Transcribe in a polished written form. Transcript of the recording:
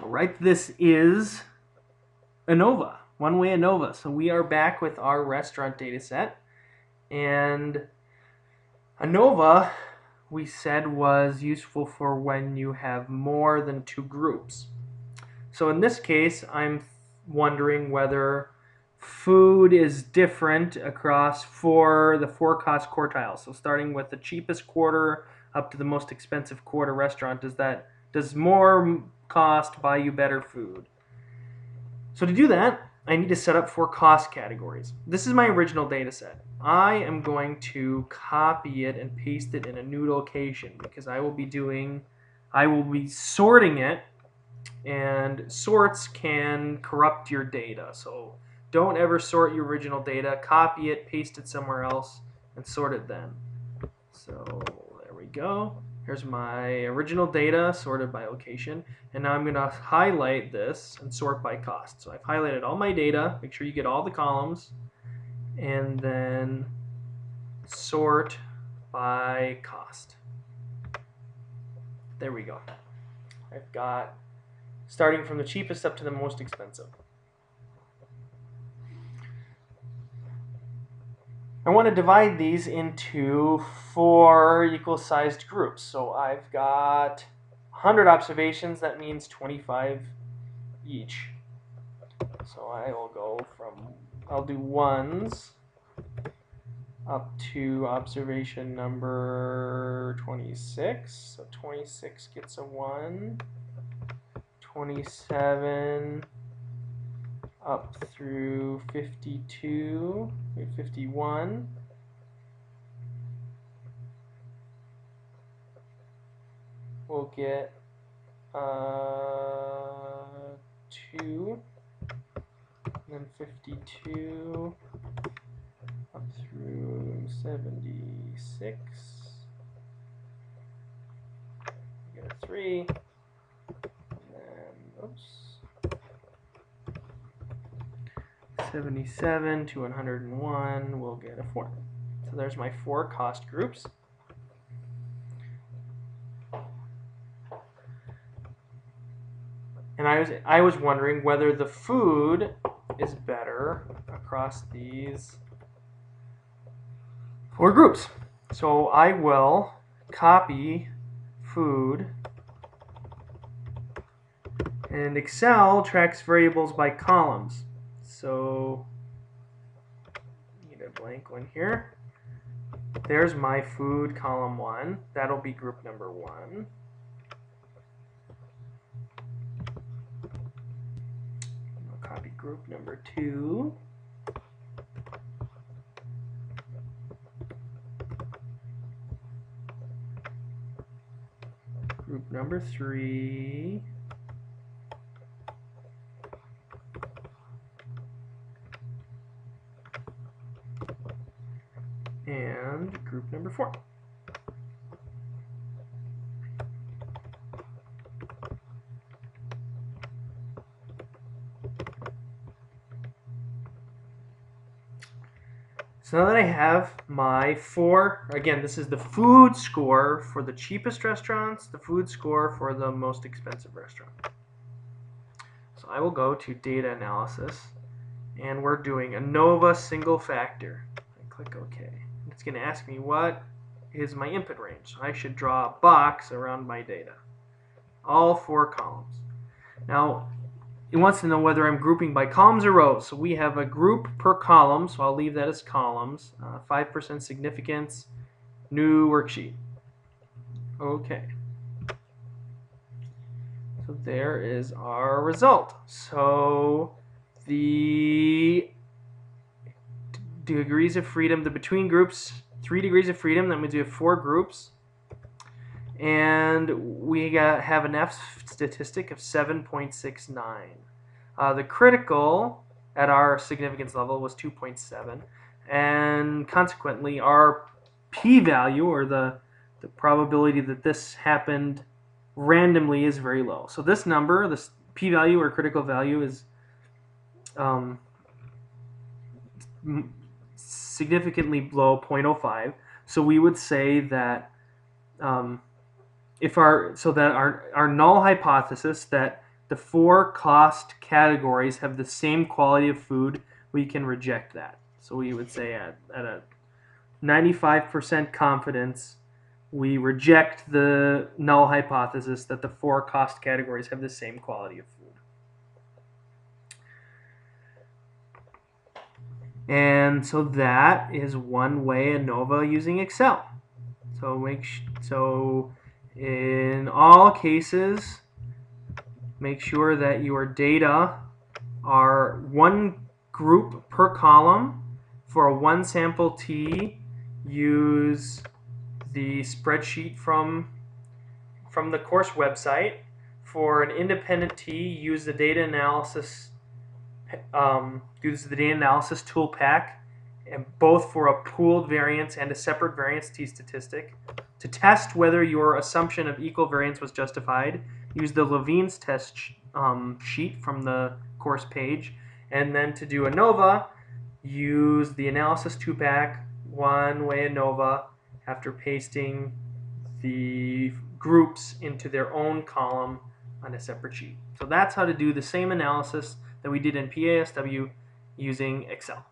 Right, this is ANOVA, One-Way ANOVA. So we are back with our restaurant data set. And ANOVA, we said, was useful for when you have more than two groups. So in this case, I'm wondering whether food is different across the four cost quartiles. So starting with the cheapest quarter up to the most expensive quarter restaurant, does more cost buy you better food? So to do that, I need to set up four cost categories. This is my original data set. I am going to copy it and paste it in a new location because I will be sorting it, and sorts can corrupt your data. So don't ever sort your original data, copy it, paste it somewhere else, and sort it then. So there we go. Here's my original data sorted by location. And now I'm going to highlight this and sort by cost. So I've highlighted all my data. Make sure you get all the columns. And then sort by cost. There we go. I've got starting from the cheapest up to the most expensive. I want to divide these into four equal-sized groups. So I've got 100 observations. That means 25 each. So I'll do ones up to observation number 26. So 26 gets a 1. 27 up through 52, 51. We'll get 2, and then 52 up through 76. We get a 3, and then, oops. 77 to 101, we'll get a 4. So there's my four cost groups. And I was wondering whether the food is better across these four groups. So I will copy food, and Excel tracks variables by columns. So need a blank one here. There's my food column 1. That'll be group number 1. I'll copy group number 2. Group number 3. And group number 4. So now that I have my four, again, this is the food score for the cheapest restaurants, the food score for the most expensive restaurant. So I will go to data analysis, and we're doing ANOVA single factor. I click OK. It's going to ask me what is my input range. So I should draw a box around my data. All four columns. Now, it wants to know whether I'm grouping by columns or rows. So we have a group per column, so I'll leave that as columns. 5% significance, new worksheet. Okay. So there is our result. So the degrees of freedom, the between groups, 3 degrees of freedom, that means we have 4 groups. And we have an F statistic of 7.69. The critical at our significance level was 2.7, and consequently our p-value, or the probability that this happened randomly, is very low. So this number, this p-value or critical value, is significantly below 0.05. So we would say that our null hypothesis that the 4 cost categories have the same quality of food, we can reject that. So we would say at a 95% confidence, we reject the null hypothesis that the 4 cost categories have the same quality of food. And so that is one way ANOVA using Excel. So in all cases, make sure that your data are one group per column. For a one sample T, use the spreadsheet from the course website. For an independent T, use the data analysis tool pack, and both for a pooled variance and a separate variance T statistic. To test whether your assumption of equal variance was justified, use the Levene's test sheet from the course page. And then to do ANOVA, use the analysis 2-pack, one-way ANOVA, after pasting the groups into their own column on a separate sheet. So that's how to do the same analysis that we did in PASW using Excel.